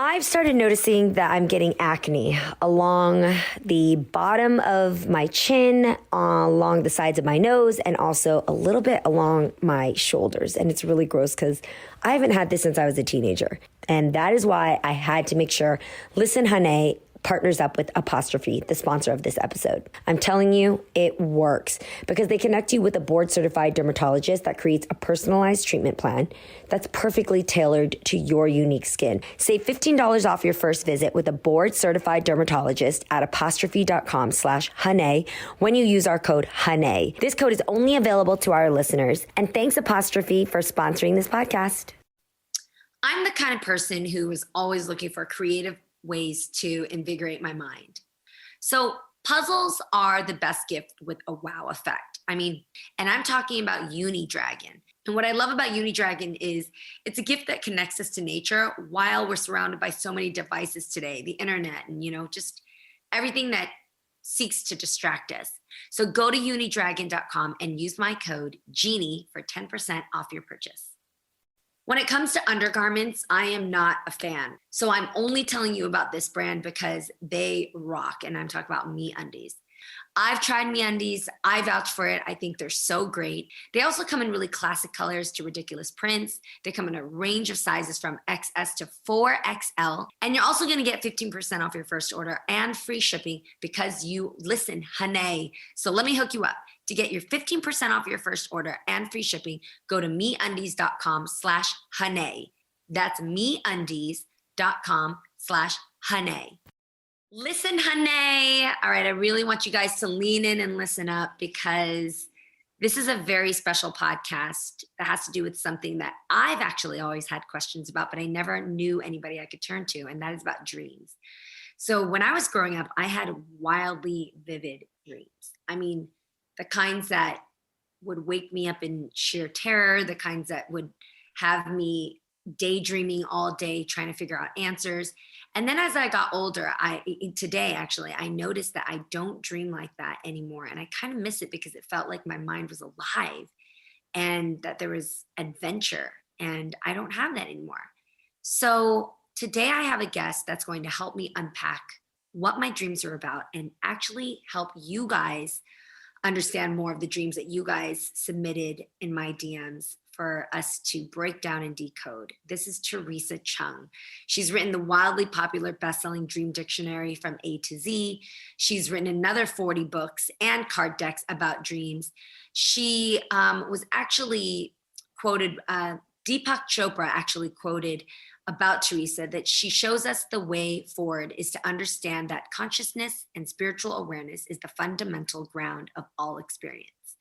I've started noticing that I'm getting acne along the bottom of my chin, along the sides of my nose, and also a little bit along my shoulders. And it's really gross because I haven't had this since I was a teenager. And that is why I had to make sure Listen Honey partners up with Apostrophe, the sponsor of this episode. I'm telling you, it works because they connect you with a board-certified dermatologist that creates a personalized treatment plan that's perfectly tailored to your unique skin. Save $15 off your first visit with a board-certified dermatologist at apostrophe.com/honey when you use our code HONEY. This code is only available to our listeners. And thanks, Apostrophe, for sponsoring this podcast. I'm the kind of person who is always looking for creative ways to invigorate my mind. So puzzles are the best gift with a wow effect. And I'm talking about Unidragon. And what I love about Unidragon is it's a gift that connects us to nature while we're surrounded by so many devices today, the internet, and just everything that seeks to distract us. So go to unidragon.com and use my code GENIE for 10% off your purchase. When it comes to undergarments, I am not a fan. So I'm only telling you about this brand because they rock. And I'm talking about MeUndies. I've tried MeUndies. I vouch for it. I think they're so great. They also come in really classic colors to ridiculous prints. They come in a range of sizes from XS to 4XL. And you're also going to get 15% off your first order and free shipping because you listen, honey. So let me hook you up. To get your 15% off your first order and free shipping, go to meundies.com/honey. That's meundies.com/honey. Listen, honey. All right, I really want you guys to lean in and listen up because this is a very special podcast that has to do with something that I've actually always had questions about, but I never knew anybody I could turn to, and that is about dreams. So when I was growing up, I had wildly vivid dreams. The kinds that would wake me up in sheer terror, the kinds that would have me daydreaming all day, trying to figure out answers. And then as I got older, today actually, I noticed that I don't dream like that anymore. And I kind of miss it because it felt like my mind was alive and that there was adventure. And I don't have that anymore. So today I have a guest that's going to help me unpack what my dreams are about and actually help you guys understand more of the dreams that you guys submitted in my DMs for us to break down and decode. This is Teresa Chung. She's written the wildly popular best-selling Dream Dictionary from A to Z. She's written another 40 books and card decks about dreams. She was actually quoted, Deepak Chopra actually quoted about Teresa that she shows us the way forward is to understand that consciousness and spiritual awareness is the fundamental ground of all experience.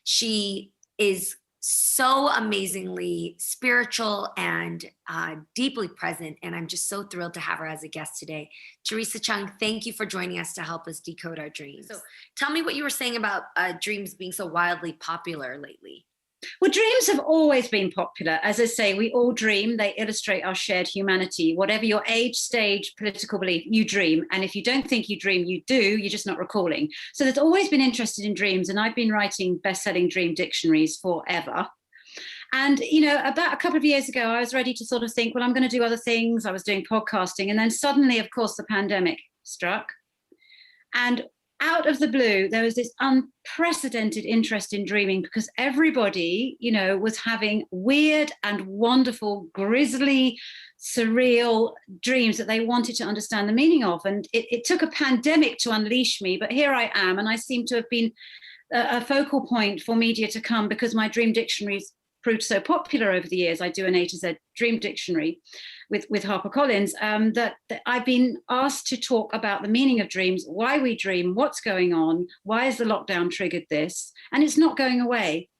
She is so amazingly spiritual and deeply present, and I'm just so thrilled to have her as a guest today. Teresa Chung, thank you for joining us to help us decode our dreams. So tell me what you were saying about dreams being so wildly popular lately. Well, dreams have always been popular. As I say, we all dream. They illustrate our shared humanity. Whatever your age, stage, political belief, you dream. And if you don't think you dream, you do. You're just not recalling. So there's always been interested in dreams. And I've been writing best-selling dream dictionaries forever. And, about a couple of years ago, I was ready to sort of think, well, I'm going to do other things. I was doing podcasting. And then suddenly, of course, the pandemic struck. And out of the blue, there was this unprecedented interest in dreaming because everybody, was having weird and wonderful, grisly, surreal dreams that they wanted to understand the meaning of. And it took a pandemic to unleash me, but here I am. And I seem to have been a focal point for media to come because my dream dictionaries proved so popular over the years. I do an A to Z dream dictionary with HarperCollins, that I've been asked to talk about the meaning of dreams, why we dream, what's going on, why has the lockdown triggered this? And it's not going away.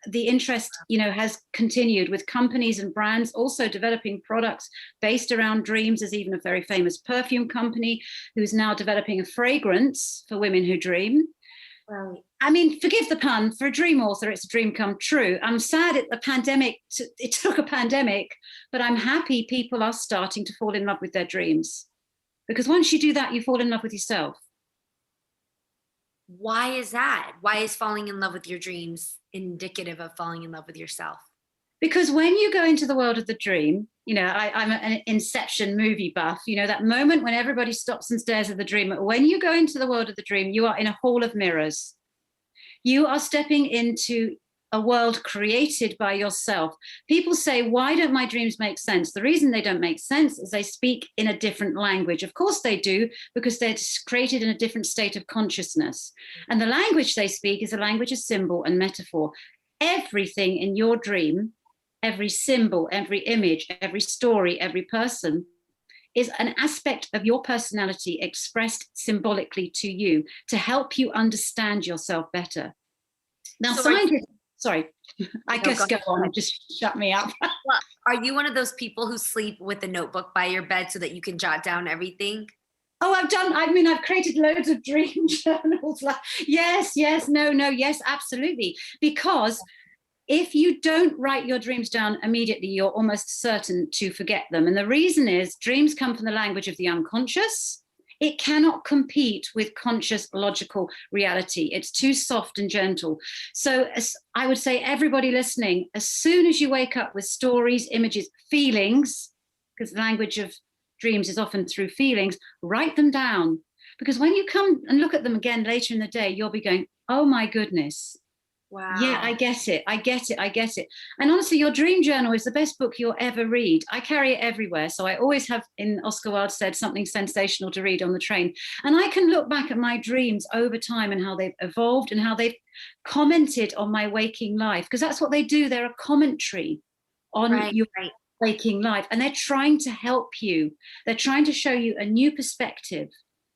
The interest, has continued with companies and brands also developing products based around dreams. There's even a very famous perfume company who's now developing a fragrance for women who dream. Right. Forgive the pun, for a dream author, it's a dream come true. I'm sad it took a pandemic, but I'm happy people are starting to fall in love with their dreams. Because once you do that, you fall in love with yourself. Why is that? Why is falling in love with your dreams indicative of falling in love with yourself? Because when you go into the world of the dream, I'm an Inception movie buff, that moment when everybody stops and stares at the dream. When you go into the world of the dream, you are in a hall of mirrors. You are stepping into a world created by yourself. People say, why don't my dreams make sense? The reason they don't make sense is they speak in a different language. Of course they do, because they're created in a different state of consciousness. And the language they speak is a language of symbol and metaphor. Everything in your dream, every symbol, every image, every story, every person is an aspect of your personality expressed symbolically to you to help you understand yourself better. Now, scientists, sorry, I guess go on, just shut me up. Well, are you one of those people who sleep with a notebook by your bed so that you can jot down everything? Oh, I've created loads of dream journals. Yes, absolutely. Because if you don't write your dreams down immediately, you're almost certain to forget them. And the reason is dreams come from the language of the unconscious. It cannot compete with conscious, logical reality. It's too soft and gentle. So I would say everybody listening, as soon as you wake up with stories, images, feelings, because the language of dreams is often through feelings, write them down. Because when you come and look at them again later in the day, you'll be going, oh my goodness. Wow. Yeah, I get it. And honestly, your dream journal is the best book you'll ever read. I carry it everywhere. So I always have, in Oscar Wilde said, something sensational to read on the train. And I can look back at my dreams over time and how they've evolved and how they've commented on my waking life. Because that's what they do. They're a commentary on your waking life. And they're trying to help you. They're trying to show you a new perspective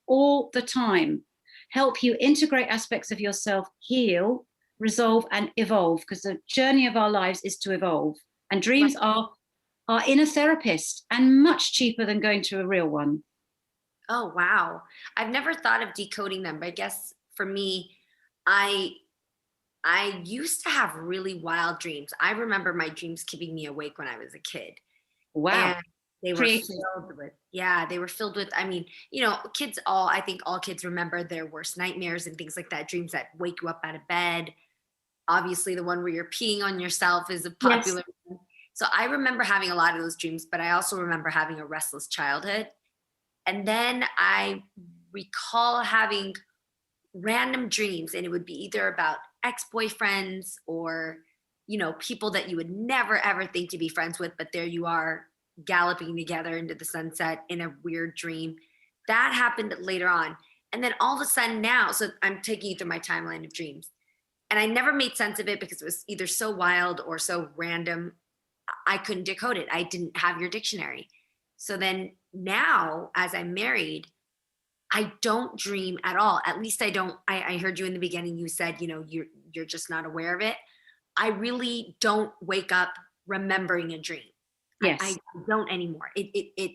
all the time. Help you integrate aspects of yourself, heal, resolve and evolve, because the journey of our lives is to evolve, and dreams are our inner therapist and much cheaper than going to a real one. Oh, wow. I've never thought of decoding them, but I guess for me, I used to have really wild dreams. I remember my dreams keeping me awake when I was a kid. Wow. And they were filled with, I mean, I think all kids remember their worst nightmares and things like that, dreams that wake you up out of bed. Obviously, the one where you're peeing on yourself is a popular one. So I remember having a lot of those dreams, but I also remember having a restless childhood. And then I recall having random dreams, and it would be either about ex-boyfriends or, people that you would never, ever think to be friends with, but there you are galloping together into the sunset in a weird dream. That happened later on. And then all of a sudden now, so I'm taking you through my timeline of dreams. And I never made sense of it because it was either so wild or so random. I couldn't decode it. I didn't have your dictionary. So then now, as I'm married, I don't dream at all. At least I don't. I heard you in the beginning. You said, you're just not aware of it. I really don't wake up remembering a dream. Yes. I don't anymore. It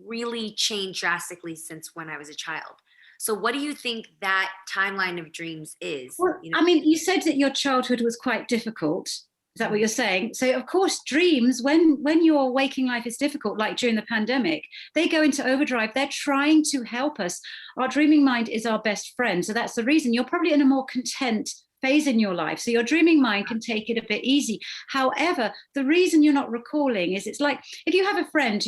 really changed drastically since when I was a child. So what do you think that timeline of dreams is? Well, I mean, you said that your childhood was quite difficult. Is that what you're saying? So, of course, dreams, when your waking life is difficult, like during the pandemic, they go into overdrive. They're trying to help us. Our dreaming mind is our best friend. So that's the reason you're probably in a more content phase in your life. So your dreaming mind can take it a bit easy. However, the reason you're not recalling is it's like if you have a friend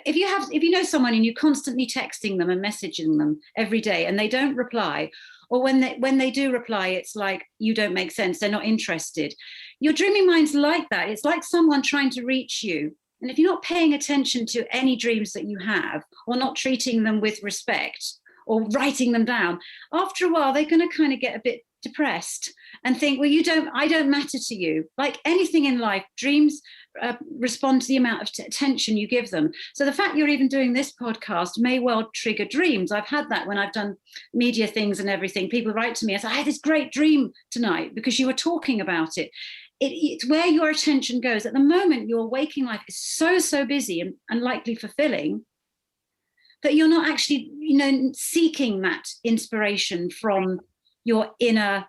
if you know someone and you're constantly texting them and messaging them every day and they don't reply, or when they do reply, it's like you don't make sense, they're not interested. Your dreaming mind's like that. It's like someone trying to reach you. And if you're not paying attention to any dreams that you have, or not treating them with respect, or writing them down, after a while, they're going to kind of get a bit depressed and think, well, I don't matter to you. Like anything in life, dreams respond to the amount of attention you give them. So the fact you're even doing this podcast may well trigger dreams. I've had that when I've done media things and everything. People write to me and say, I had this great dream tonight because you were talking about it. It's where your attention goes. At the moment, your waking life is so busy and likely fulfilling that you're not actually, seeking that inspiration from your inner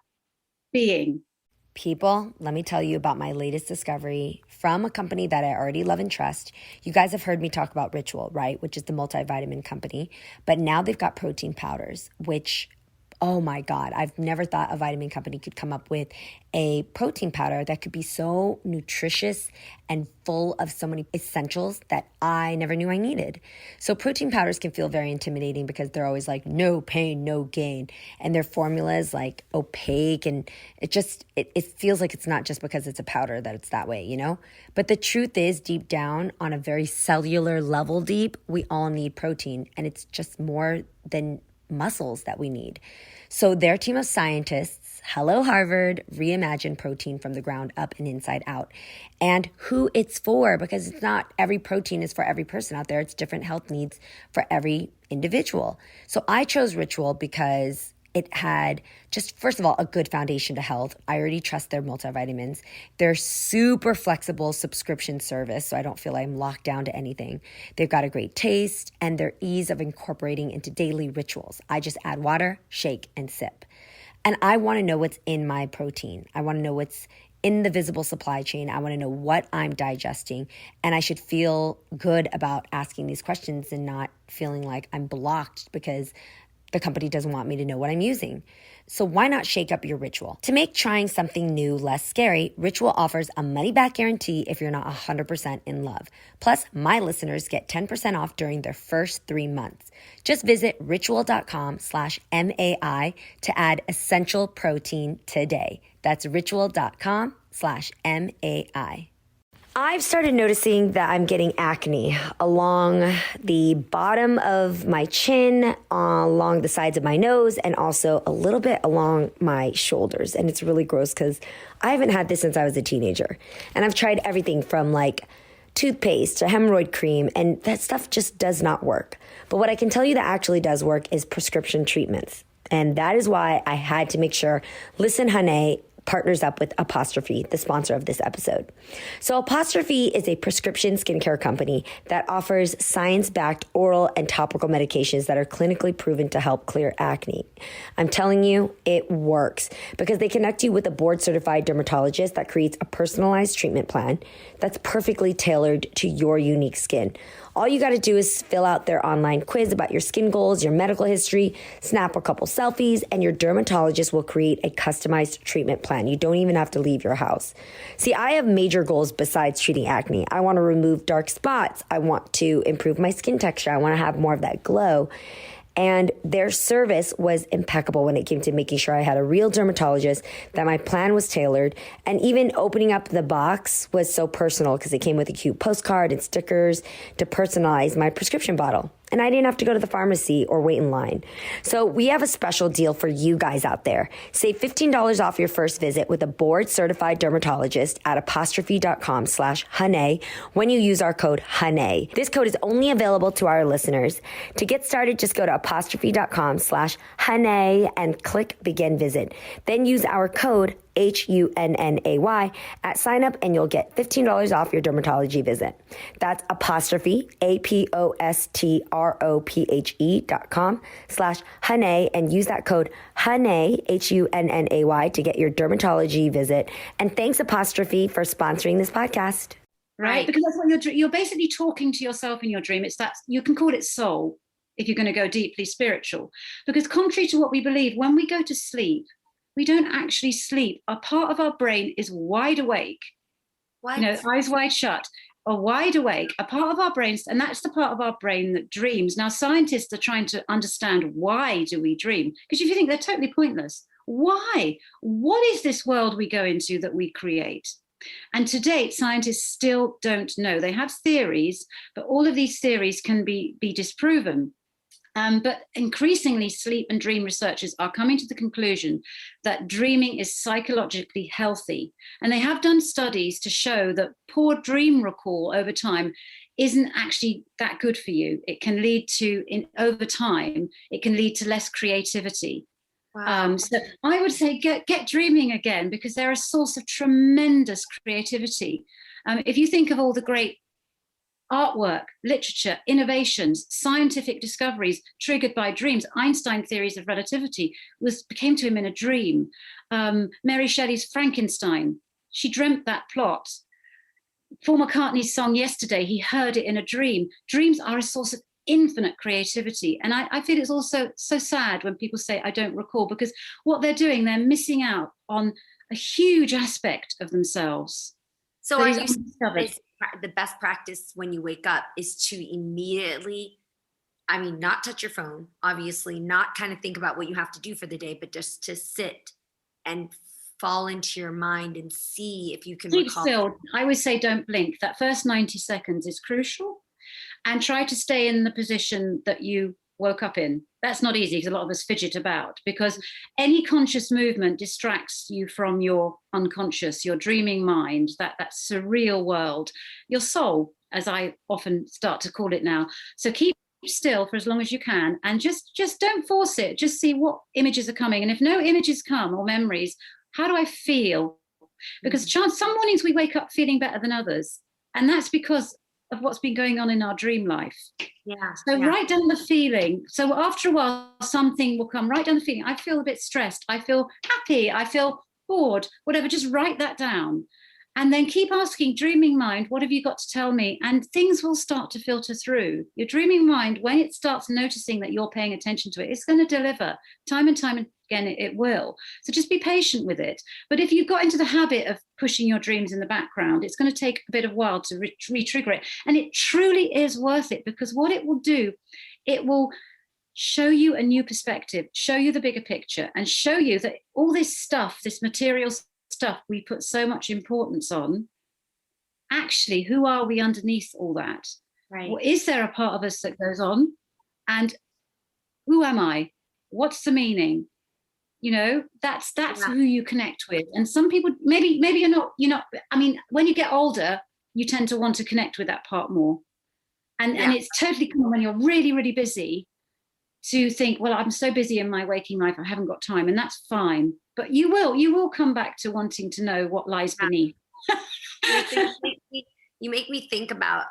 being. People, let me tell you about my latest discovery from a company that I already love and trust. You guys have heard me talk about Ritual, right? Which is the multivitamin company. But now they've got protein powders, which oh my God, I've never thought a vitamin company could come up with a protein powder that could be so nutritious and full of so many essentials that I never knew I needed. So protein powders can feel very intimidating because they're always like, no pain, no gain. And their formula is like opaque, and it feels like it's not just because it's a powder that it's that way, you know? But the truth is, deep down on a very cellular level deep, we all need protein, and it's just more than muscles that we need. So their team of scientists, hello Harvard, reimagined protein from the ground up and inside out. And who it's for, because it's not every protein is for every person out there. It's different health needs for every individual. So I chose Ritual because it had just, first of all, a good foundation to health. I already trust their multivitamins. They're super flexible subscription service, so I don't feel like I'm locked down to anything. They've got a great taste and their ease of incorporating into daily rituals. I just add water, shake, and sip. And I want to know what's in my protein. I want to know what's in the visible supply chain. I want to know what I'm digesting. And I should feel good about asking these questions and not feeling like I'm blocked because the company doesn't want me to know what I'm using. So why not shake up your ritual? To make trying something new less scary, Ritual offers a money-back guarantee if you're not 100% in love. Plus, my listeners get 10% off during their first 3 months. Just visit ritual.com/MAI to add essential protein today. That's ritual.com/MAI. I've started noticing that I'm getting acne along the bottom of my chin, along the sides of my nose, and also a little bit along my shoulders. And it's really gross because I haven't had this since I was a teenager. And I've tried everything from like toothpaste to hemorrhoid cream, and that stuff just does not work. But what I can tell you that actually does work is prescription treatments. And that is why I had to make sure Listen Honey partners up with Apostrophe, the sponsor of this episode. So Apostrophe is a prescription skincare company that offers science-backed oral and topical medications that are clinically proven to help clear acne. I'm telling you, it works because they connect you with a board-certified dermatologist that creates a personalized treatment plan that's perfectly tailored to your unique skin. All you got to do is fill out their online quiz about your skin goals, your medical history, snap a couple selfies, and your dermatologist will create a customized treatment plan. You don't even have to leave your house. See, I have major goals besides treating acne. I want to remove dark spots. I want to improve my skin texture. I want to have more of that glow. And their service was impeccable when it came to making sure I had a real dermatologist, that my plan was tailored, and even opening up the box was so personal because it came with a cute postcard and stickers to personalize my prescription bottle. And I didn't have to go to the pharmacy or wait in line. So we have a special deal for you guys out there. Save $15 off your first visit with a board-certified dermatologist at apostrophe.com/Honey when you use our code Honey. This code is only available to our listeners. To get started, just go to apostrophe.com/Honey and click Begin Visit. Then use our code HUNNAY at sign up and you'll get $15 off your dermatology visit. That's apostrophe APOSTROPHE.com/Honey and use that code Honey HUNNAY to get your dermatology visit. And thanks Apostrophe for sponsoring this podcast. Right, because that's what you're basically talking to yourself in your dream. It's that you can call it soul if you're going to go deeply spiritual. Because contrary to what we believe, when we go to sleep, we don't actually sleep. A part of our brain is wide awake. What? You know, eyes wide shut, or wide awake. A part of our brains, and that's the part of our brain that dreams. Now, scientists are trying to understand why do we dream? Because if you think they're totally pointless, why? What is this world we go into that we create? And to date, scientists still don't know. They have theories, but all of these theories can be disproven. But increasingly, sleep and dream researchers are coming to the conclusion that dreaming is psychologically healthy. And they have done studies to show that poor dream recall over time isn't actually that good for you. It can lead to, over time, it can lead to less creativity. Wow. So I would say get dreaming again, because they're a source of tremendous creativity. If you think of all the great artwork, literature, innovations, scientific discoveries triggered by dreams. Einstein theories of relativity came to him in a dream. Mary Shelley's Frankenstein, she dreamt that plot. Paul McCartney's song Yesterday, he heard it in a dream. Dreams are a source of infinite creativity. And I feel it's also so sad when people say, I don't recall, because what they're doing, they're missing out on a huge aspect of themselves. So are you the best practice when you wake up is to immediately, I mean, not touch your phone, obviously, not kind of think about what you have to do for the day, but just to sit and fall into your mind and see if you can recall. Still, I always say don't blink. That first 90 seconds is crucial. And try to stay in the position that you woke up in. That's not easy because a lot of us fidget about, because any conscious movement distracts you from your unconscious, your dreaming mind, that surreal world, your soul, as I often start to call it now. So keep still for as long as you can, and just don't force it. Just see what images are coming. And if no images come or memories, how do I feel? Because some mornings we wake up feeling better than others. And that's because of what's been going on in our dream life. Yeah. So write down the feeling. So after a while, something will come. Write down the feeling. I feel a bit stressed. I feel happy. I feel bored, whatever. Just write that down. And then keep asking, dreaming mind, what have you got to tell me? And things will start to filter through. Your dreaming mind, when it starts noticing that you're paying attention to it, it's going to deliver time and time again, it will. So just be patient with it. But if you've got into the habit of pushing your dreams in the background, it's going to take a bit of a while to re-trigger it. And it truly is worth it, because what it will do, it will show you a new perspective, show you the bigger picture, and show you that all this stuff, this material stuff we put so much importance on, actually, who are we underneath all that? Right. Well, is there a part of us that goes on? And who am I? What's the meaning? You know, that's who you connect with. And some people, maybe you're not, I mean, when you get older, you tend to want to connect with that part more. And it's totally common when you're really, really busy to think, well, I'm so busy in my waking life, I haven't got time. And that's fine. But you will come back to wanting to know what lies beneath. You make me think about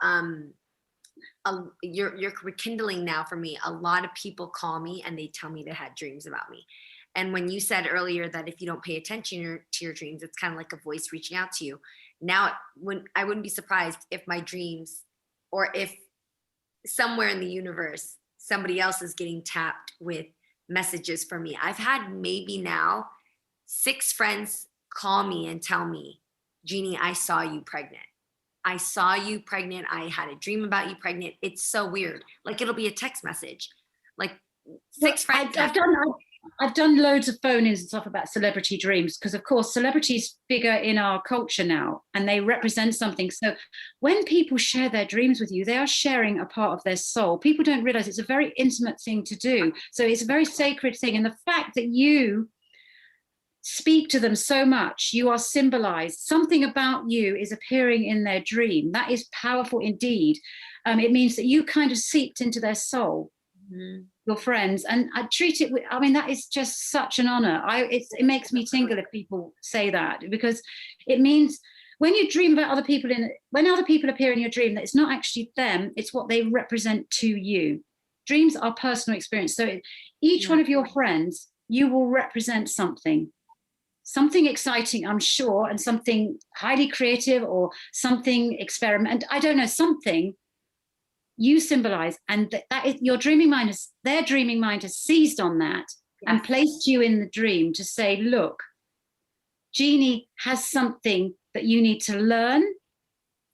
you're rekindling now for me. A lot of people call me and they tell me they had dreams about me. And when you said earlier that if you don't pay attention to your dreams, it's kind of like a voice reaching out to you. Now, I wouldn't be surprised if my dreams, or if somewhere in the universe, somebody else is getting tapped with messages for me. I've had maybe now 6 friends call me and tell me, Jeannie, I saw you pregnant. I saw you pregnant. I had a dream about you pregnant. It's so weird. Like, it'll be a text message. Like 6 friends. I've done loads of phone-ins and stuff about celebrity dreams, because of course celebrities figure in our culture now and they represent something. So when people share their dreams with you, they are sharing a part of their soul. People don't realize it's a very intimate thing to do. So it's a very sacred thing. And the fact that you speak to them so much, you are symbolized. Something about you is appearing in their dream. That is powerful indeed. It means that you kind of seeped into their soul. Mm-hmm. Your friends, and I treat it with, I mean, that is just such an honor. It makes me tingle if people say that, because it means when you dream about other people, when other people appear in your dream, that it's not actually them, it's what they represent to you. Dreams are personal experience. So each one of your friends, you will represent something exciting, I'm sure, and something highly creative, or something experiment. I don't know, something you symbolize, and that is your dreaming mind their dreaming mind has seized on that. Yes. And placed you in the dream to say, look, Jeannie has something that you need to learn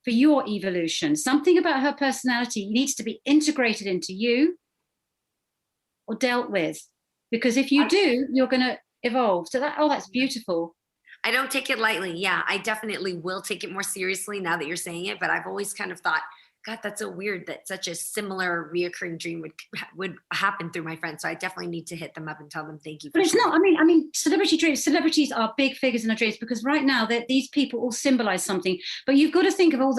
for your evolution. Something about her personality needs to be integrated into you or dealt with, because if you do, you're going to evolve. So that's beautiful. I don't take it lightly. Yeah, I definitely will take it more seriously now that you're saying it, but I've always kind of thought, God, that's so weird that such a similar reoccurring dream would happen through my friends. So I definitely need to hit them up and tell them thank you. But it's not, I mean, celebrities are big figures in our dreams, because right now these people all symbolize something. But you've got to think of all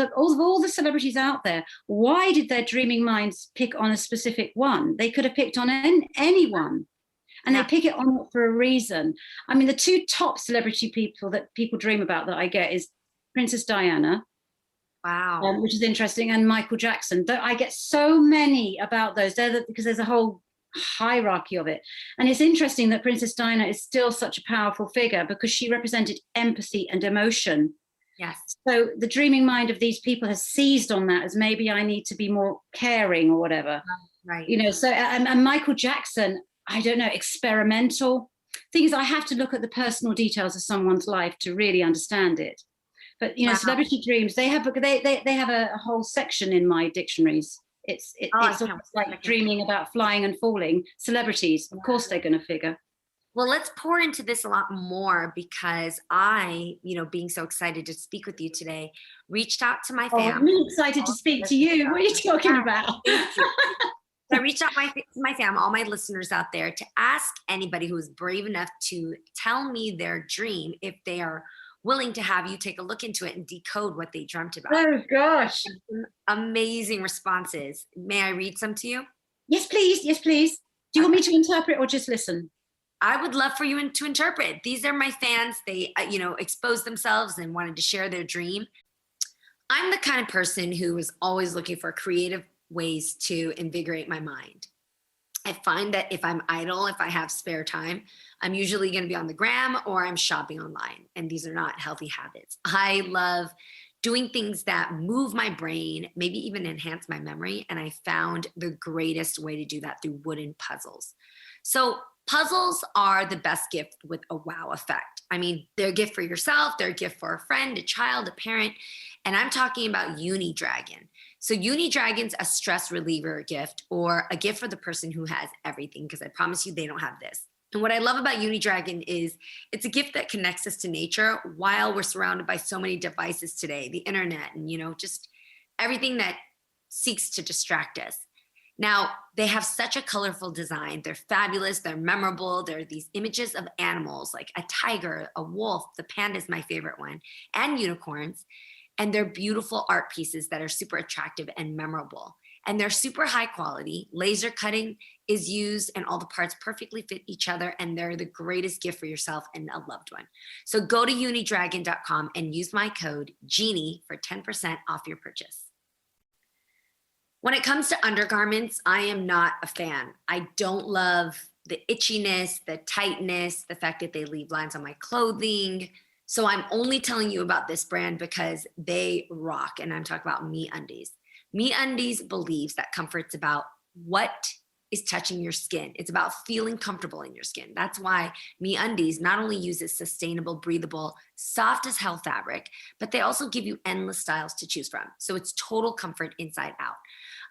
the celebrities out there. Why did their dreaming minds pick on a specific one? They could have picked on anyone. And they pick it on for a reason. I mean, the 2 top celebrity people that people dream about that I get is Princess Diana. Wow. Which is interesting, and Michael Jackson. I get so many about those. Because there's a whole hierarchy of it. And it's interesting that Princess Diana is still such a powerful figure, because she represented empathy and emotion. Yes. So the dreaming mind of these people has seized on that as maybe I need to be more caring or whatever. Right. You know, so, and Michael Jackson, I don't know, experimental. Things I have to look at the personal details of someone's life to really understand it. But, you know, Wow. celebrity dreams, they have a whole section in my dictionaries. It's almost like dreaming about flying and falling. Celebrities, of course, they're going to figure. Well, let's pour into this a lot more because I, you know, being so excited to speak with you today, reached out to my family. I'm really excited to speak to you. What are you talking about? I reached out to my family, all my listeners out there, to ask anybody who is brave enough to tell me their dream if they are willing to have you take a look into it and decode what they dreamt about. Oh, gosh. Amazing responses. May I read some to you? Yes, please. Yes, please. Do you want me to interpret or just listen? I would love for you to interpret. These are my fans. They, you know, exposed themselves and wanted to share their dream. I'm the kind of person who is always looking for creative ways to invigorate my mind. I find that if I'm idle, if I have spare time, I'm usually going to be on the gram or I'm shopping online. And these are not healthy habits. I love doing things that move my brain, maybe even enhance my memory. And I found the greatest way to do that through wooden puzzles. So puzzles are the best gift with a wow effect. I mean, they're a gift for yourself, they're a gift for a friend, a child, a parent, and I'm talking about Uni-Dragon. So Uni-Dragon's a stress reliever gift or a gift for the person who has everything, because I promise you they don't have this. And what I love about Uni-Dragon is it's a gift that connects us to nature while we're surrounded by so many devices today, the internet, and, you know, just everything that seeks to distract us. Now, they have such a colorful design. They're fabulous. They're memorable. They're these images of animals like a tiger, a wolf, the panda is my favorite one, and unicorns. And they're beautiful art pieces that are super attractive and memorable. And they're super high quality. Laser cutting is used and all the parts perfectly fit each other. And they're the greatest gift for yourself and a loved one. So go to unidragon.com and use my code Jeannie for 10% off your purchase. When it comes to undergarments, I am not a fan. I don't love the itchiness, the tightness, the fact that they leave lines on my clothing. So I'm only telling you about this brand because they rock. And I'm talking about MeUndies. MeUndies believes that comfort's about what is touching your skin. It's about feeling comfortable in your skin. That's why MeUndies not only uses sustainable, breathable, soft as hell fabric, but they also give you endless styles to choose from. So it's total comfort inside out.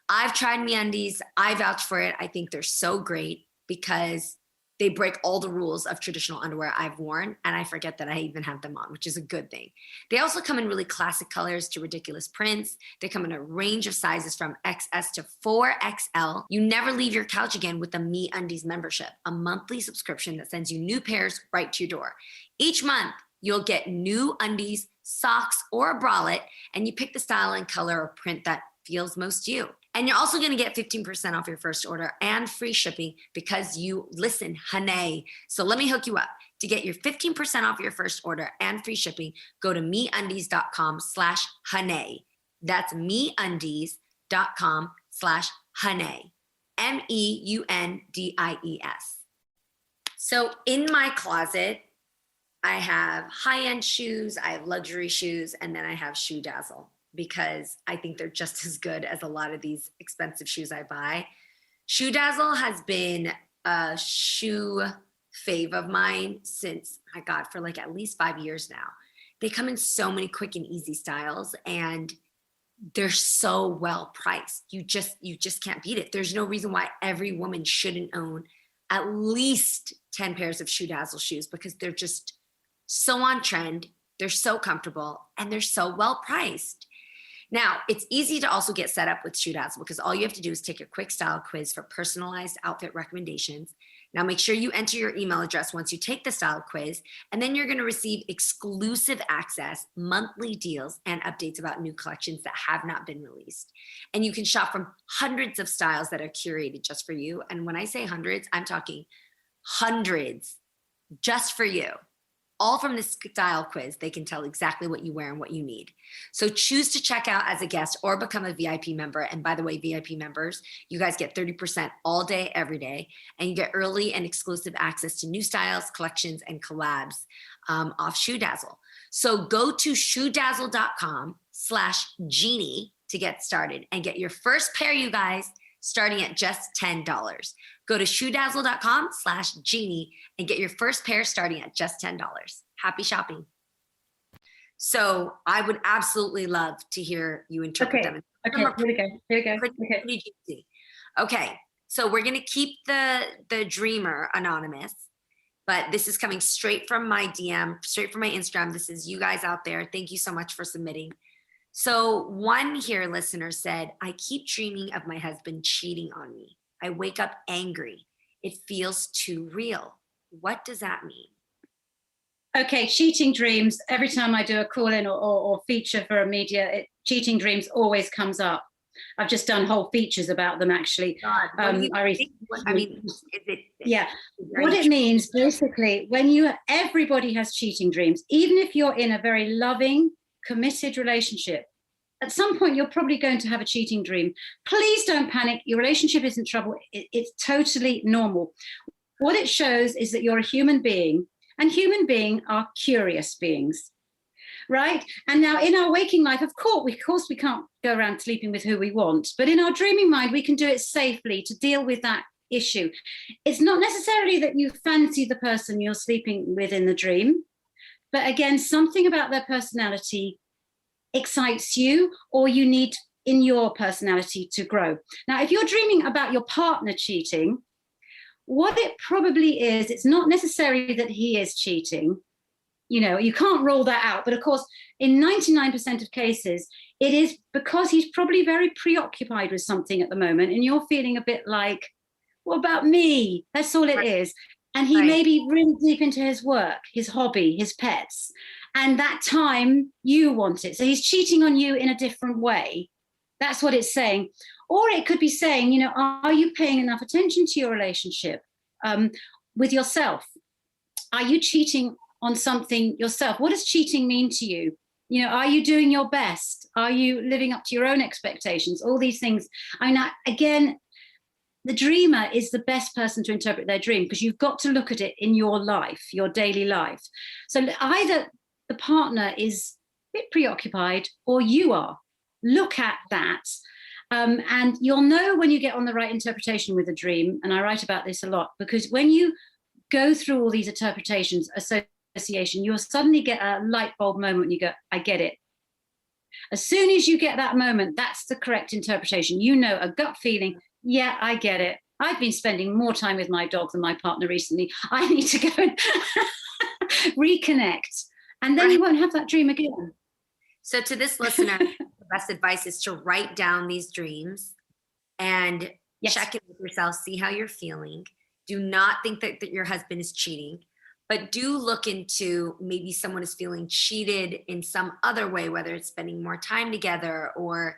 I've tried MeUndies. I vouch for it. I think they're so great because they break all the rules of traditional underwear I've worn, and I forget that I even have them on, which is a good thing. They also come in really classic colors to ridiculous prints. They come in a range of sizes from XS to 4XL. You never leave your couch again with the MeUndies membership, a monthly subscription that sends you new pairs right to your door. Each month, you'll get new undies, socks, or a bralette, and you pick the style and color or print that feels most you. And you're also going to get 15% off your first order and free shipping because you listen, honey. So let me hook you up. To get your 15% off your first order and free shipping, go to meundies.com/honey. That's meundies.com/honey. MEUNDIES. So in my closet, I have high-end shoes, I have luxury shoes, and then I have Shoe Dazzle, because I think they're just as good as a lot of these expensive shoes I buy. Shoe Dazzle has been a shoe fave of mine since, my God, for like at least 5 years now. They come in so many quick and easy styles, and they're so well priced. You just can't beat it. There's no reason why every woman shouldn't own at least 10 pairs of Shoe Dazzle shoes, because they're just so on trend, they're so comfortable, and they're so well priced. Now, it's easy to also get set up with Shoe Dazzle because all you have to do is take a quick style quiz for personalized outfit recommendations. Now, make sure you enter your email address once you take the style quiz, and then you're going to receive exclusive access, monthly deals, and updates about new collections that have not been released. And you can shop from hundreds of styles that are curated just for you. And when I say hundreds, I'm talking hundreds just for you. All from this style quiz, they can tell exactly what you wear and what you need. So choose to check out as a guest or become a VIP member. And by the way, VIP members, you guys get 30% all day, every day. And you get early and exclusive access to new styles, collections, and collabs off Shoe Dazzle. So go to shoedazzle.com/Jeannie to get started and get your first pair, you guys, starting at just $10. Go to shoedazzle.com/Jeannie and get your first pair starting at just $10. Happy shopping. So I would absolutely love to hear you interpret them. Okay, here we go. Pretty juicy. Okay, so we're going to keep the dreamer anonymous, but this is coming straight from my DM, straight from my Instagram. This is you guys out there. Thank you so much for submitting. So one here listener said, I keep dreaming of my husband cheating on me. I wake up angry. It feels too real. What does that mean? Okay, cheating dreams. Every time I do a call-in or feature for a media, cheating dreams always comes up. I've just done whole features about them, actually. God, what it means, basically, everybody has cheating dreams. Even if you're in a very loving, committed relationship, at some point you're probably going to have a cheating dream. Please don't panic. Your relationship isn't trouble. It's totally normal. What it shows is that you're a human being, and human beings are curious beings, right? And now in our waking life, of course we can't go around sleeping with who we want, but in our dreaming mind, we can do it safely to deal with that issue. It's not necessarily that you fancy the person you're sleeping with in the dream, but again, something about their personality excites you, or you need in your personality to grow. Now, if you're dreaming about your partner cheating, what it probably is, it's not necessarily that he is cheating. You know, you can't rule that out. But of course, in 99% of cases, it is because he's probably very preoccupied with something at the moment. And you're feeling a bit like, what about me? That's all it is. And he may be really deep into his work, his hobby, his pets. And that time you want it. So he's cheating on you in a different way. That's what it's saying. Or it could be saying, you know, are you paying enough attention to your relationship with yourself? Are you cheating on something yourself? What does cheating mean to you? You know, are you doing your best? Are you living up to your own expectations? All these things. I mean, again, the dreamer is the best person to interpret their dream, because you've got to look at it in your life, your daily life. So either the partner is a bit preoccupied or you are. Look at that. And you'll know when you get on the right interpretation with a dream. And I write about this a lot, because when you go through all these interpretations, association, you'll suddenly get a light bulb moment and you go, I get it. As soon as you get that moment, that's the correct interpretation. You know, a gut feeling, yeah, I get it. I've been spending more time with my dog than my partner recently. I need to go and reconnect. And then you won't have that dream again. So to this listener, the best advice is to write down these dreams and check in with yourself, see how you're feeling. Do not think that your husband is cheating, but do look into maybe someone is feeling cheated in some other way, whether it's spending more time together or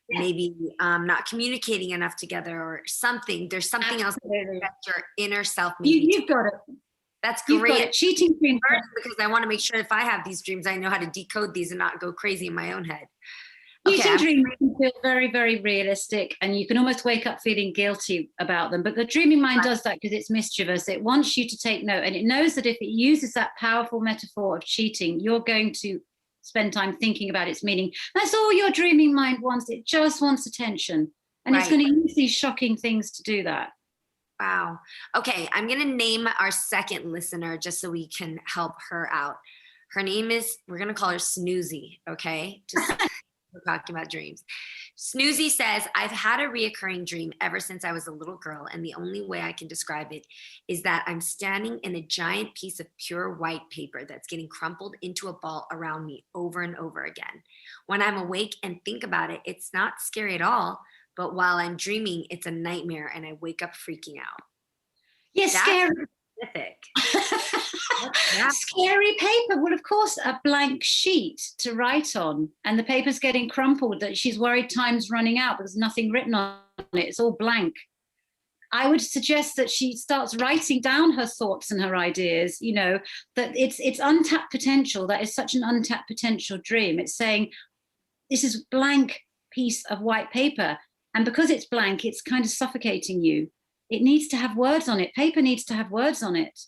maybe not communicating enough together or something. There's something else that your inner self maybe. You've got it. That's great. Cheating dreams. Because I want to make sure if I have these dreams, I know how to decode these and not go crazy in my own head. Cheating dreams can feel very, very realistic, and you can almost wake up feeling guilty about them. But the dreaming mind does that because it's mischievous. It wants you to take note, and it knows that if it uses that powerful metaphor of cheating, you're going to spend time thinking about its meaning. That's all your dreaming mind wants. It just wants attention, and it's going to use these shocking things to do that. Wow. Okay, I'm going to name our second listener just so we can help her out. Her name is, we're going to call her Snoozy, okay? We're talking about dreams. Snoozy says, I've had a reoccurring dream ever since I was a little girl, and the only way I can describe it is that I'm standing in a giant piece of pure white paper that's getting crumpled into a ball around me over and over again. When I'm awake and think about it, it's not scary at all, but while I'm dreaming, it's a nightmare, and I wake up freaking out. Yes, scary. Specific. Scary paper. Well, of course, a blank sheet to write on, and the paper's getting crumpled. That she's worried time's running out because nothing written on it. It's all blank. I would suggest that she starts writing down her thoughts and her ideas. You know, that it's untapped potential. That is such an untapped potential dream. It's saying this is blank piece of white paper, and because it's blank, it's kind of suffocating you. It needs to have words on it. Paper needs to have words on it.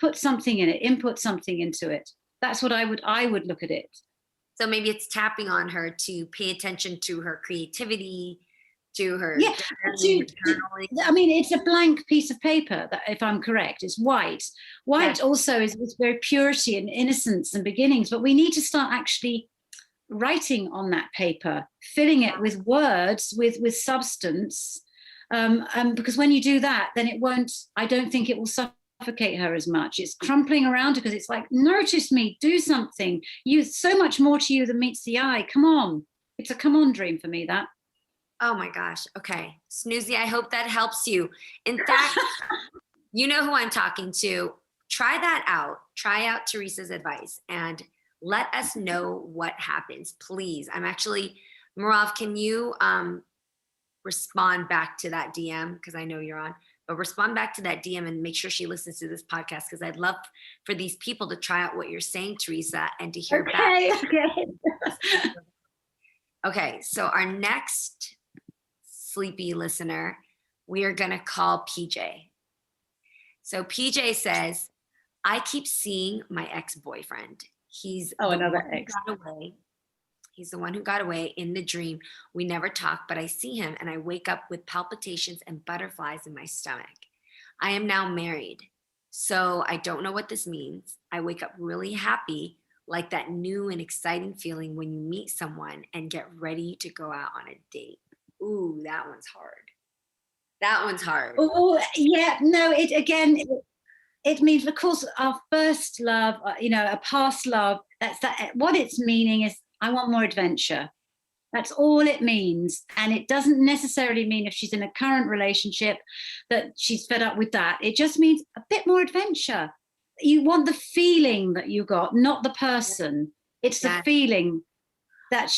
Put something in it, input something into it. That's what I would look at it. So maybe it's tapping on her to pay attention to her creativity, to her Yeah, I mean, it's a blank piece of paper, that, if I'm correct, it's white. White also is very purity and innocence and beginnings, but we need to start actually writing on that paper, filling it with words, with substance, because when you do that, then it won't, I don't think it will suffocate her as much. It's crumpling around because it's like, notice me, do something. So much more to you than meets the eye. Come on. It's a come on dream for me, that. Oh my gosh. Okay. Snoozy, I hope that helps you. In fact, you know who I'm talking to. Try that out. Try out Teresa's advice and let us know what happens, please. I'm actually, Merav, can you respond back to that DM? Because I know you're on, but respond back to that DM and make sure she listens to this podcast, because I'd love for these people to try out what you're saying, Teresa, and to hear back. Okay. Okay, so our next sleepy listener, we are going to call PJ. So PJ says, I keep seeing my ex-boyfriend. He's another ex. He's the one who got away in the dream. We never talk, but I see him and I wake up with palpitations and butterflies in my stomach. I am now married, so I don't know what this means. I wake up really happy, like that new and exciting feeling when you meet someone and get ready to go out on a date. Ooh, that one's hard. That one's hard. Oh, yeah, no, it means, of course, our first love, a past love, that's that. What it's meaning is, I want more adventure. That's all it means. And it doesn't necessarily mean if she's in a current relationship that she's fed up with that. It just means a bit more adventure. You want the feeling that you got, not the person. It's the feeling that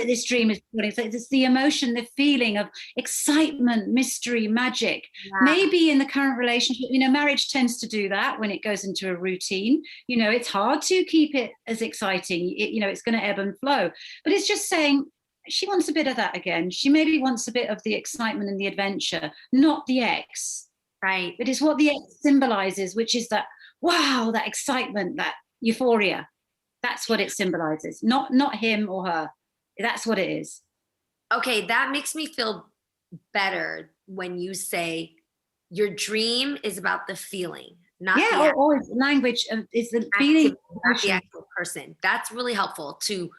this dream is putting. So it's the emotion, the feeling of excitement, mystery, magic. Maybe in the current relationship, marriage tends to do that when it goes into a routine. It's hard to keep it as exciting. It's going to ebb and flow. But it's just saying she wants a bit of that again. She maybe wants a bit of the excitement and the adventure, not the ex. Right. It is what the ex symbolizes, which is that, wow, that excitement, that euphoria. That's what it symbolizes, not him or her. That's what it is. Okay, that makes me feel better when you say your dream is about the feeling, not or language is the feeling, not the actual person. That's really helpful to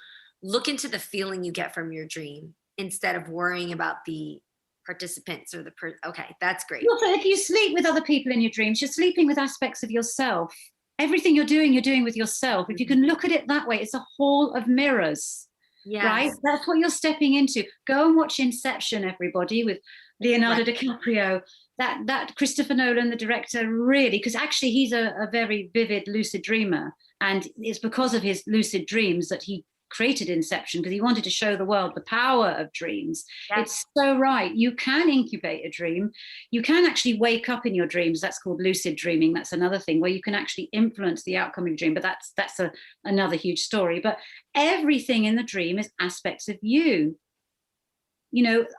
look into the feeling you get from your dream instead of worrying about the participants or okay, that's great. Also, if you sleep with other people in your dreams, you're sleeping with aspects of yourself. Everything you're doing with yourself. If you can look at it that way, it's a hall of mirrors, right? That's what you're stepping into. Go and watch Inception, everybody, with Leonardo DiCaprio. That Christopher Nolan, the director, really, because actually he's a very vivid lucid dreamer. And it's because of his lucid dreams that he created Inception, because he wanted to show the world the power of dreams. It's so right. You can incubate a dream. You can actually wake up in your dreams. That's called lucid dreaming. That's another thing where you can actually influence the outcome of your dream. But that's another huge story. But everything in the dream is aspects of you.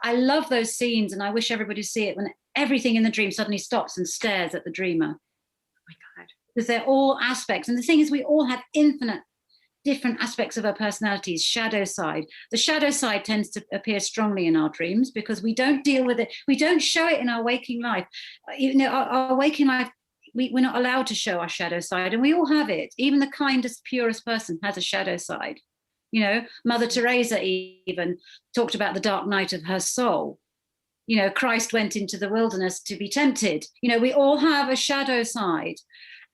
I love those scenes, and I wish everybody would see it when everything in the dream suddenly stops and stares at the dreamer. Oh my God. Because they're all aspects. And the thing is, we all have infinite different aspects of our personalities. Shadow side. The shadow side tends to appear strongly in our dreams because we don't deal with it. We don't show it in our waking life. Our waking life, we're not allowed to show our shadow side, and we all have it. Even the kindest, purest person has a shadow side. Mother Teresa even talked about the dark night of her soul. Christ went into the wilderness to be tempted. We all have a shadow side,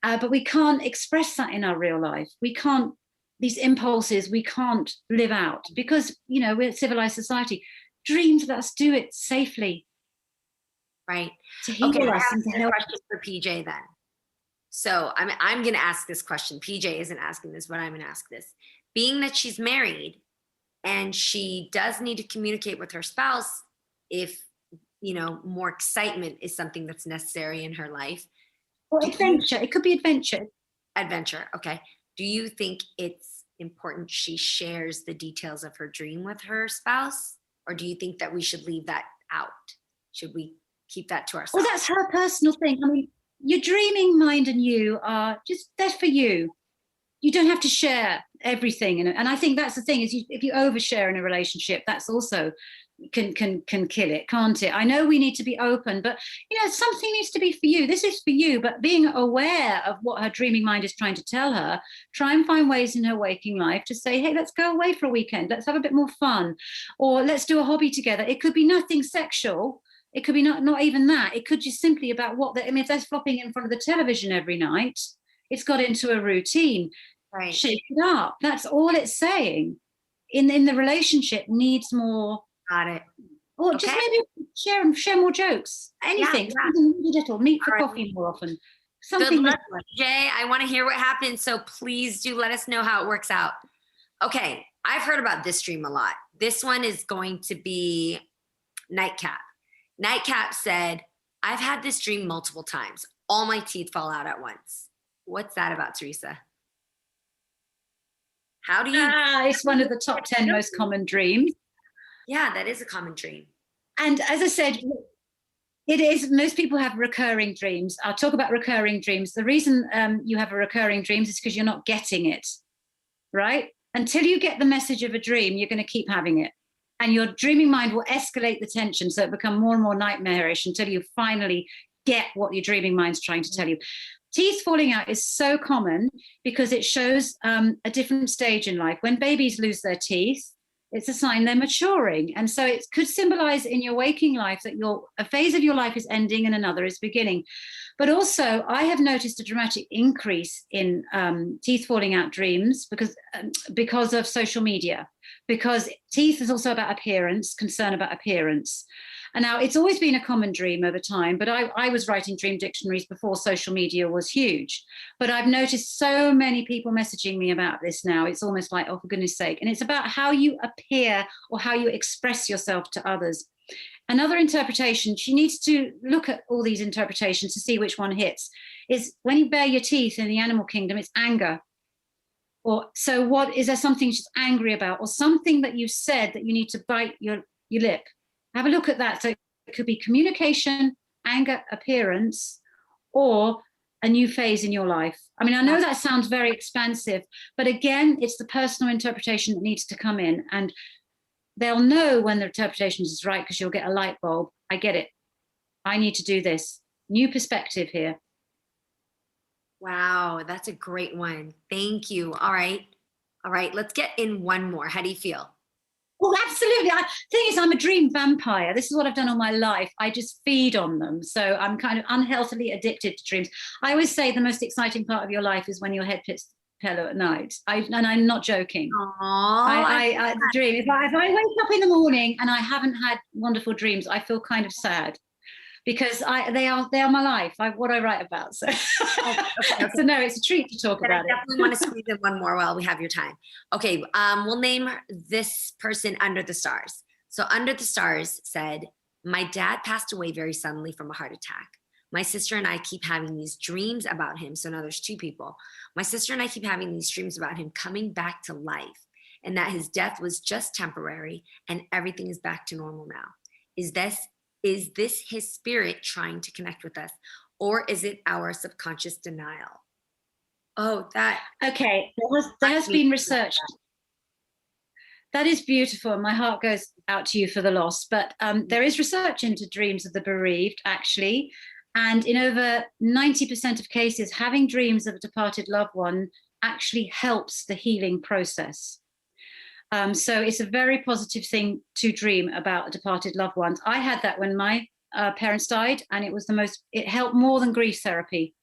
but we can't express that in our real life. We can't. These impulses we can't live out because, we're a civilized society. Dreams let us do it safely. Right. To heal us and to help. Question for PJ then. So I'm going to ask this question. PJ isn't asking this, but I'm going to ask this. Being that she's married and she does need to communicate with her spouse if, more excitement is something that's necessary in her life. Or adventure. It could be adventure. Adventure. Okay. Do you think it's important she shares the details of her dream with her spouse? Or do you think that we should leave that out? Should we keep that to ourselves? Well, that's her personal thing. I mean, your dreaming mind and you are just there for you. you don't have to share everything. And I think that's the thing, is if you overshare in a relationship, that's also can kill it, can't it? I know we need to be open, but something needs to be for you. This is for you, but being aware of what her dreaming mind is trying to tell her, try and find ways in her waking life to say, hey, let's go away for a weekend, let's have a bit more fun, or let's do a hobby together. It could be nothing sexual, it could be not even that. It could just simply about if they're flopping in front of the television every night, it's got into a routine. Right. Shake it up. That's all it's saying. In the relationship needs more. Got it. Or just maybe share more jokes. Anything. Yeah. Little. Meet for coffee more often. Something. Jay, I want to hear what happens. So please do let us know how it works out. Okay. I've heard about this dream a lot. This one is going to be Nightcap. Nightcap said, I've had this dream multiple times. All my teeth fall out at once. What's that about, Teresa? How do you? It's one of the top 10 most common dreams. Yeah, that is a common dream. And as I said, it is, most people have recurring dreams. I'll talk about recurring dreams. The reason you have a recurring dreams is because you're not getting it, right? Until you get the message of a dream, you're going to keep having it. And your dreaming mind will escalate the tension so it becomes more and more nightmarish until you finally get what your dreaming mind's trying to tell you. Teeth falling out is so common because it shows a different stage in life. When babies lose their teeth, it's a sign they're maturing. And so it could symbolize in your waking life that a phase of your life is ending and another is beginning. But also, I have noticed a dramatic increase in teeth falling out dreams because of social media, because teeth is also about appearance, concern about appearance. And now it's always been a common dream over time, but I was writing dream dictionaries before social media was huge. But I've noticed so many people messaging me about this now. It's almost like, oh, for goodness sake. And it's about how you appear or how you express yourself to others. Another interpretation, she needs to look at all these interpretations to see which one hits, is when you bare your teeth in the animal kingdom, it's anger. Or so what, is there something she's angry about, or something that you said that you need to bite your lip? Have a look at that. So it could be communication, anger, appearance, or a new phase in your life. I mean, I know that sounds very expansive, but again, it's the personal interpretation that needs to come in. And they'll know when the interpretation is right because you'll get a light bulb. I get it. I need to do this. New perspective here. Wow, that's a great one. Thank you. All right. Let's get in one more. How do you feel? Oh, absolutely. The thing is, I'm a dream vampire. This is what I've done all my life. I just feed on them. So I'm kind of unhealthily addicted to dreams. I always say the most exciting part of your life is when your head hits the pillow at night. And I'm not joking. I dream. If I wake up in the morning and I haven't had wonderful dreams, I feel kind of sad. Because they are my life. What I write about. So, okay. So no, it's a treat to talk about it. I definitely want to squeeze in one more while we have your time. Okay, we'll name this person Under the Stars. So Under the Stars said, my dad passed away very suddenly from a heart attack. My sister and I keep having these dreams about him. So now there's two people. My sister and I keep having these dreams about him coming back to life and that his death was just temporary and everything is back to normal now. Is this his spirit trying to connect with us, or is it our subconscious denial? Oh, that. Okay, there has been research. That is beautiful. My heart goes out to you for the loss. But there is research into dreams of the bereaved, actually. And in over 90% of cases, having dreams of a departed loved one actually helps the healing process. So it's a very positive thing to dream about a departed loved one. I had that when my parents died, and it helped more than grief therapy,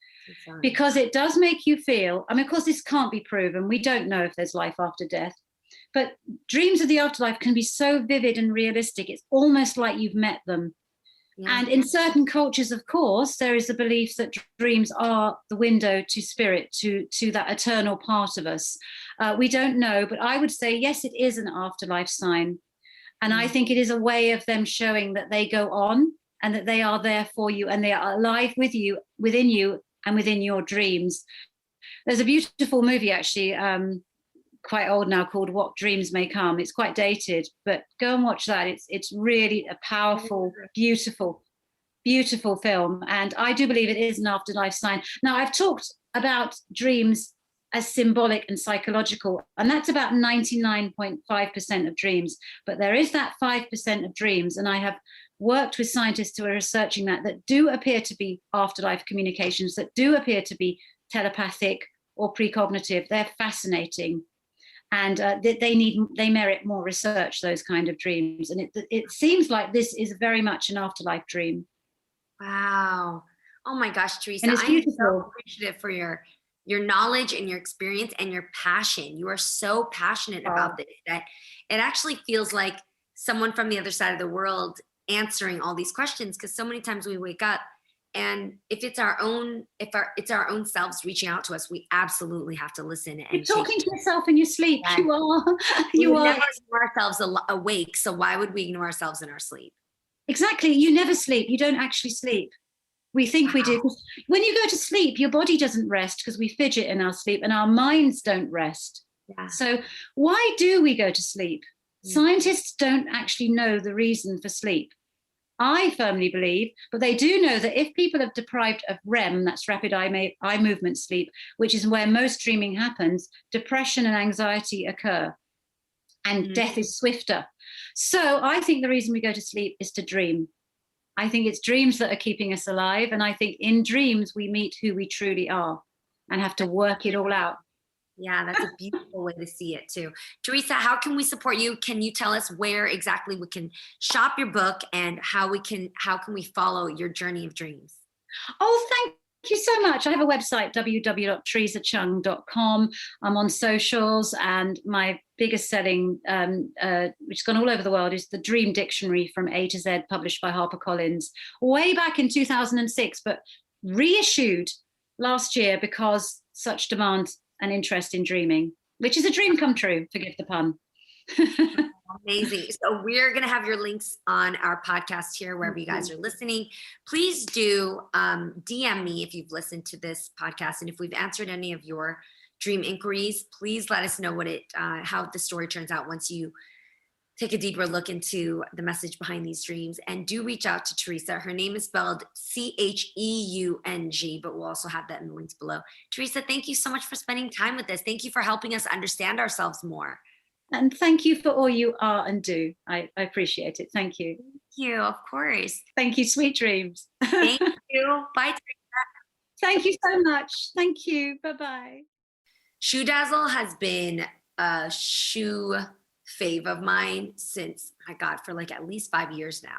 because it does make you feel, I mean, of course, this can't be proven. We don't know if there's life after death, but dreams of the afterlife can be so vivid and realistic. It's almost like you've met them. Yeah. And in certain cultures, of course, there is a belief that dreams are the window to spirit, to that eternal part of us. We don't know, but I would say, yes, it is an afterlife sign. And I think it is a way of them showing that they go on and that they are there for you and they are alive with you, within you and within your dreams. There's a beautiful movie, actually, quite old now, called What Dreams May Come. It's quite dated, but go and watch that. It's really a powerful, beautiful film. And I do believe it is an afterlife sign. Now, I've talked about dreams as symbolic and psychological. And that's about 99.5% of dreams. But there is that 5% of dreams. And I have worked with scientists who are researching that do appear to be afterlife communications, that do appear to be telepathic or precognitive. They're fascinating. And they merit more research, those kind of dreams. And it seems like this is very much an afterlife dream. Wow. Oh my gosh, Teresa, And it's beautiful. I'm so appreciative for your knowledge and your experience and your passion. You are so passionate about this that it actually feels like someone from the other side of the world answering all these questions, because so many times we wake up and if it's our own selves reaching out to us, we absolutely have to listen. And you're talking to yourself in your sleep. Yeah. You are. Never ignore ourselves awake, so why would we ignore ourselves in our sleep? Exactly. You never sleep. You don't actually sleep. We think we do. When you go to sleep, your body doesn't rest because we fidget in our sleep, and our minds don't rest. Yeah. So why do we go to sleep? Scientists don't actually know the reason for sleep. I firmly believe, but they do know that if people are deprived of REM, that's rapid eye movement sleep, which is where most dreaming happens, depression and anxiety occur, and death is swifter. So I think the reason we go to sleep is to dream. I think it's dreams that are keeping us alive. And I think in dreams, we meet who we truly are and have to work it all out. Yeah, that's a beautiful way to see it too. Teresa, how can we support you? Can you tell us where exactly we can shop your book and how can we follow your journey of dreams? Oh, thank you so much. I have a website, www.teresachung.com. I'm on socials, and my biggest selling, which has gone all over the world, is the Dream Dictionary from A to Z, published by HarperCollins way back in 2006, but reissued last year because such demand and interest in dreaming, which is a dream come true, forgive the pun. Amazing. So we're going to have your links on our podcast here, wherever you guys are listening. Please do DM me if you've listened to this podcast. And if we've answered any of your dream inquiries, please let us know how the story turns out once you take a deeper look into the message behind these dreams. And do reach out to Teresa. Her name is spelled Cheung, but we'll also have that in the links below. Teresa, thank you so much for spending time with us. Thank you for helping us understand ourselves more. And thank you for all you are and do. I appreciate it. Thank you. Thank you, of course. Thank you. Sweet dreams. Thank you. Bye, Teresa. Thank you so much. Thank you. Bye-bye. Shoe Dazzle has been a shoe fave of mine since, for like at least 5 years now.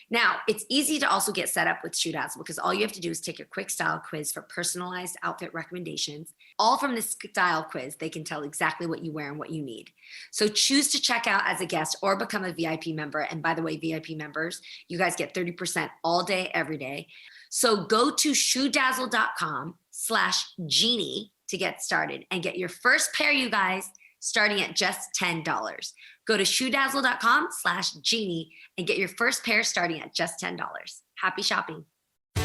Now, it's easy to also get set up with Shoe Dazzle because all you have to do is take a quick style quiz for personalized outfit recommendations. All from this style quiz, they can tell exactly what you wear and what you need. So choose to check out as a guest or become a VIP member. And by the way, VIP members, you guys get 30% all day, every day. So go to shoedazzle.com/Genie to get started and get your first pair, you guys, starting at just $10. Go to shoedazzle.com/Genie and get your first pair starting at just $10. Happy shopping.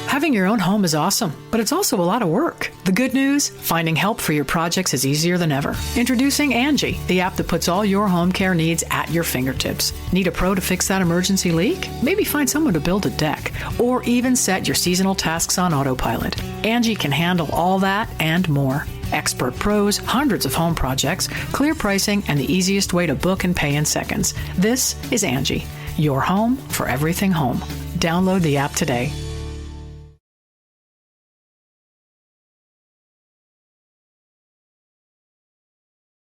Having your own home is awesome, but it's also a lot of work. The good news? Finding help for your projects is easier than ever. Introducing Angie, the app that puts all your home care needs at your fingertips. Need a pro to fix that emergency leak? Maybe find someone to build a deck, or even set your seasonal tasks on autopilot. Angie can handle all that and more. Expert pros, hundreds of home projects, clear pricing, and the easiest way to book and pay in seconds. This is Angie, your home for everything home. Download the app today.